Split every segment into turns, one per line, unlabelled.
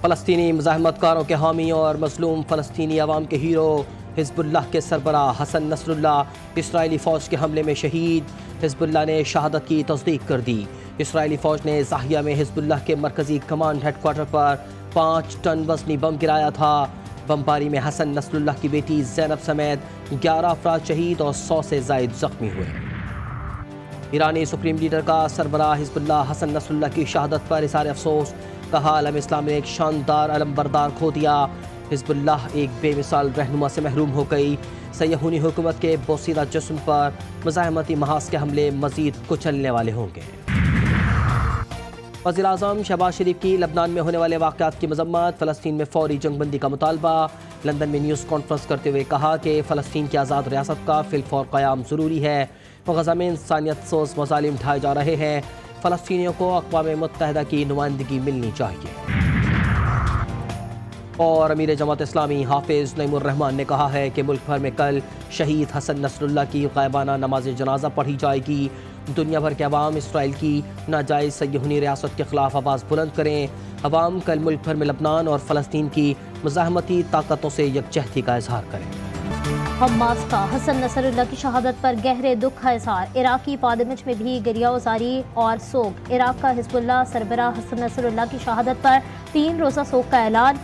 فلسطینی مزاحمت کاروں کے حامی اور مظلوم فلسطینی عوام کے ہیرو حزب اللہ کے سربراہ حسن نصر اللہ اسرائیلی فوج کے حملے میں شہید۔ حزب اللہ نے شہادت کی تصدیق کر دی۔ اسرائیلی فوج نے ضاحیہ میں حزب اللہ کے مرکزی کمانڈ ہیڈ کوارٹر پر 5 ٹن وزنی بم گرایا تھا۔ بمباری میں حسن نصر اللہ کی بیٹی زینب سمیت 11 افراد شہید اور 100 سے زائد زخمی ہوئے۔ ایرانی سپریم لیڈر کا سربراہ حزب اللہ حسن نصر اللہ کی شہادت پر اظہار افسوس، کہا عالم اسلام نے ایک شاندار علم بردار کھو دیا۔ حزب اللہ ایک بے مثال رہنما سے محروم ہو گئی۔ صہیونی حکومت کے بوسیدہ جسم پر مزاحمتی محاذ کے حملے مزید کچلنے والے ہوں گے۔ وزیر اعظم شہباز شریف کی لبنان میں ہونے والے واقعات کی مذمت، فلسطین میں فوری جنگ بندی کا مطالبہ۔ لندن میں نیوز کانفرنس کرتے ہوئے کہا کہ فلسطین کی آزاد ریاست کا فی الفور قیام ضروری ہے۔ غزہ میں انسانیت سوز مظالم ڈھائے جا رہے ہیں، فلسطینیوں کو اقوام متحدہ کی نمائندگی ملنی چاہیے۔ اور امیر جماعت اسلامی حافظ نعیم الرحمن نے کہا ہے کہ ملک بھر میں کل شہید حسن نصر اللہ کی غائبانہ نماز جنازہ پڑھی جائے گی۔ دنیا بھر کے عوام اسرائیل کی ناجائز صہیونی ریاست کے خلاف آواز بلند کریں۔ عوام کل ملک بھر میں لبنان اور فلسطین کی مزاحمتی طاقتوں سے یکجہتی کا اظہار کریں۔
حماس کا حسن نصر اللہ کی شہادت پر گہرے دکھ کا اظہار، عراقی پارلیمنٹ میں بھی گریہ وزاری اور سوگ۔ عراق کا حزب اللہ سربراہ حسن نصر اللہ کی شہادت پر 3 روزہ سوگ کا اعلان۔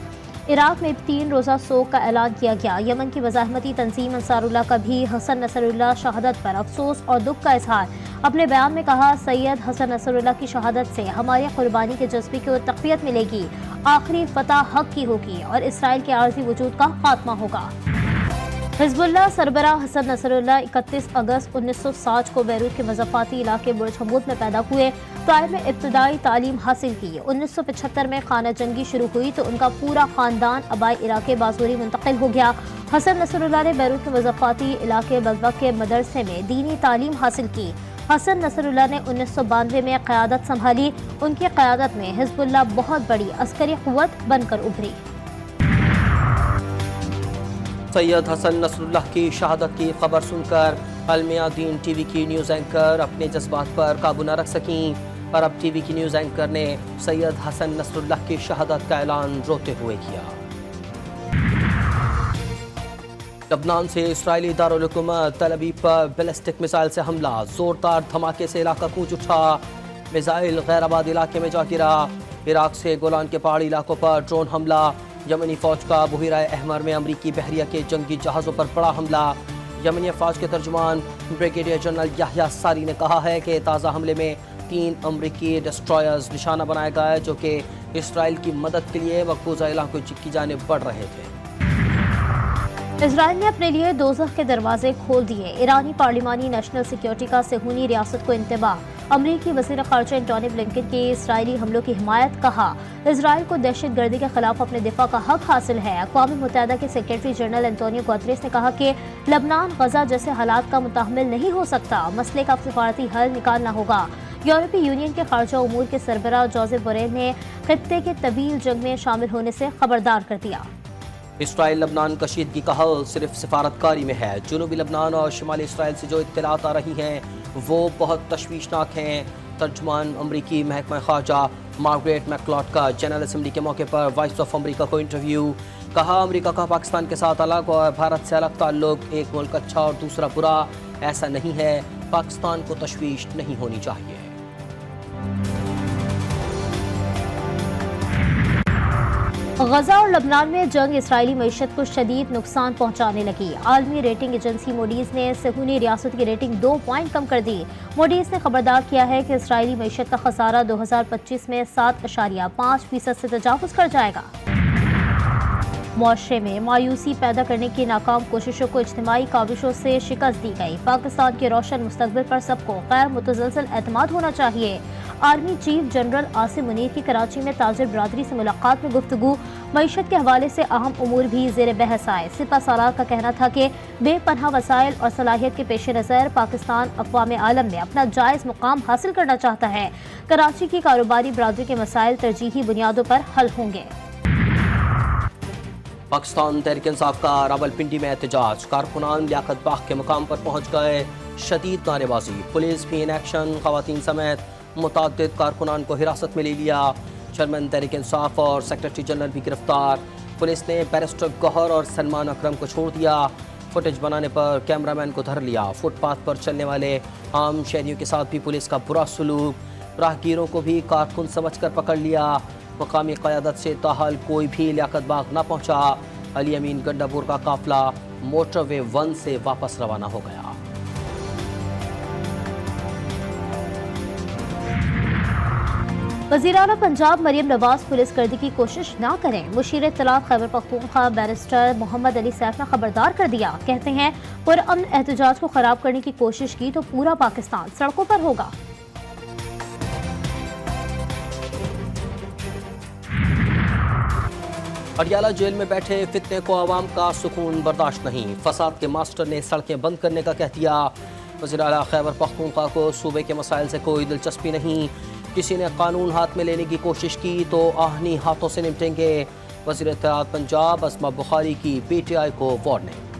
عراق میں 3 روزہ سوگ کا اعلان کیا گیا۔ یمن کی مزاحمتی تنظیم انصار اللہ کا بھی حسن نصر اللہ شہادت پر افسوس اور دکھ کا اظہار۔ اپنے بیان میں کہا، سید حسن نصر اللہ کی شہادت سے ہماری قربانی کے جذبے کو تقویت ملے گی، آخری فتح حق کی ہوگی اور اسرائیل کے عارضی وجود کا خاتمہ ہوگا۔ حزب اللہ سربراہ حسن نصر اللہ 31 اگست 1960 کو بیروت کے مضافاتی علاقے برج حمود میں پیدا ہوئے۔ پرائر میں ابتدائی تعلیم حاصل کی۔ 1975 میں خانہ جنگی شروع ہوئی تو ان کا پورا خاندان آبائی علاقے بازوری منتقل ہو گیا۔ حسن نصر اللہ نے بیروت کے مضافاتی علاقے بلوہ کے مدرسے میں دینی تعلیم حاصل کی۔ حسن نصر اللہ نے 1992 میں قیادت سنبھالی۔ ان کی قیادت میں حزب اللہ بہت بڑی عسکری قوت بن کر ابھری۔
سید حسن نصر اللہ کی شہادت کی خبر سن کر المیہ دین ٹی وی کی نیوز اینکر اپنے جذبات پر قابو نہ رکھ سکیں۔ عرب ٹی وی کی نیوز اینکر نے سید حسن نصر اللہ کی شہادت کا اعلان روتے ہوئے کیا۔ لبنان سے اسرائیلی دارالحکومت تل ابیب پر بیلسٹک میزائل سے حملہ، زوردار دھماکے سے علاقہ گونج اٹھا۔ میزائل غیر آباد علاقے میں جا گرا۔ عراق سے گولان کے پہاڑی علاقوں پر ڈرون حملہ۔ یمنی فوج کا بحیرہ احمر میں امریکی بحریہ کے جنگی جہازوں پر بڑا حملہ۔ یمنی فوج کے ترجمان بریگیڈیئر جنرل یحییٰ ساری نے کہا ہے کہ تازہ حملے میں 3 امریکی ڈسٹرائرز نشانہ بنائے گئے جو کہ اسرائیل کی مدد کے لیے مقبوضہ علاقوں کی جانب بڑھ رہے تھے۔
اسرائیل نے اپنے لیے دوزخ کے دروازے کھول دیے، ایرانی پارلیمانی نیشنل سیکیورٹی کا صہیونی ریاست کو انتباہ۔ امریکی وزیر خارجہ انٹونی بلنکن کی اسرائیلی حملوں کی حمایت، کہا اسرائیل کو دہشت گردی کے خلاف اپنے دفاع کا حق حاصل ہے۔ اقوام متحدہ کے سیکریٹری جنرل انٹونیو گوتریس نے کہا کہ لبنان غزہ جیسے حالات کا متحمل نہیں ہو سکتا، مسئلے کا سفارتی حل نکالنا ہوگا۔ یورپی یونین کے خارجہ امور کے سربراہ جوزف بوریل نے خطے کے طویل جنگ میں شامل ہونے سے خبردار کر دیا۔
اسرائیل لبنان کشیدگی کا حل صرف سفارتکاری میں ہے۔ جنوبی لبنان اور شمالی اسرائیل سے جو اطلاعات آ رہی ہیں وہ بہت تشویشناک ہیں۔ ترجمان امریکی محکمہ خارجہ مارگریٹ میکلاٹ کا جنرل اسمبلی کے موقع پر وائس آف امریکہ کو انٹرویو، کہا امریکہ کا پاکستان کے ساتھ الگ اور بھارت سے الگ تعلق، ایک ملک اچھا اور دوسرا برا، ایسا نہیں ہے، پاکستان کو تشویش نہیں ہونی چاہیے۔
غزہ اور لبنان میں جنگ اسرائیلی معیشت کو شدید نقصان پہنچانے لگی۔ عالمی ریٹنگ ایجنسی موڈیز نے صہیونی ریاست کی ریٹنگ 2 پوائنٹ کم کر دی۔ موڈیز نے خبردار کیا ہے کہ اسرائیلی معیشت کا خسارہ 2025 میں 7.5% سے تجاوز کر جائے گا۔ معاشرے میں مایوسی پیدا کرنے کی ناکام کوششوں کو اجتماعی کاوشوں سے شکست دی گئی۔ پاکستان کے روشن مستقبل پر سب کو غیر متزلزل اعتماد ہونا چاہیے۔ Army chief general Asim Munir کی کراچی میں تاجر برادری سے ملاقات میں گفتگو، معیشت کے حوالے سے اہم امور بھی زیر بحث آئے۔ سپہ سالار کا کہنا تھا کہ بے پناہ وسائل اور صلاحیت کے پیش نظر پاکستان اقوام عالم میں اپنا جائز مقام حاصل کرنا چاہتا ہے۔ کراچی کی کاروباری برادری کے مسائل ترجیحی بنیادوں پر حل ہوں گے۔
پاکستان تحریک انصاف کا راولپنڈی میں احتجاج، کارکنان لیاقت باغ کے مقام پر پہنچ گئے، شدید نعرے بازی، پولیس بھی ان ایکشن، خواتین سمیت متعدد کارکنان کو حراست میں لے لیا۔ چیئرمین تحریک انصاف اور سیکرٹری جنرل بھی گرفتار. پولیس نے بیرسٹر گوہر اور سلمان اکرم کو چھوڑ دیا. فوٹیج بنانے پر کیمرہ مین کو دھر لیا. فٹ پاتھ پر چلنے والے عام شہریوں کے ساتھ بھی پولیس کا برا سلوک. راہگیروں کو بھی کارکن سمجھ کر پکڑ لیا. مقامی قیادت سے تاحال کوئی بھی لیاقت باغ نہ پہنچا. علی امین گنڈاپور کا قافلہ موٹر وے 1 سے واپس روانہ ہو گیا.
وزیراعلیٰ پنجاب مریم نواز پولیس گردی کی کوشش نہ کریں. مشیر اطلاعات خیبر پختونخوا بیرسٹر محمد علی سیف نے خبردار کر دیا. کہتے ہیں پرامن احتجاج کو خراب کرنے کی کوشش کی تو پورا پاکستان سڑکوں پر ہوگا.
اڈیالہ جیل میں بیٹھے فتنے کو عوام کا سکون برداشت نہیں. فساد کے ماسٹر نے سڑکیں بند کرنے کا کہہ دیا. وزیر اعلیٰ خیبر پختونخوا کو صوبے کے مسائل سے کوئی دلچسپی نہیں. کسی نے قانون ہاتھ میں لینے کی کوشش کی تو آہنی ہاتھوں سے نمٹیں گے. وزیر اطلاعات پنجاب اسما بخاری کی پی ٹی آئی کو وارننگ.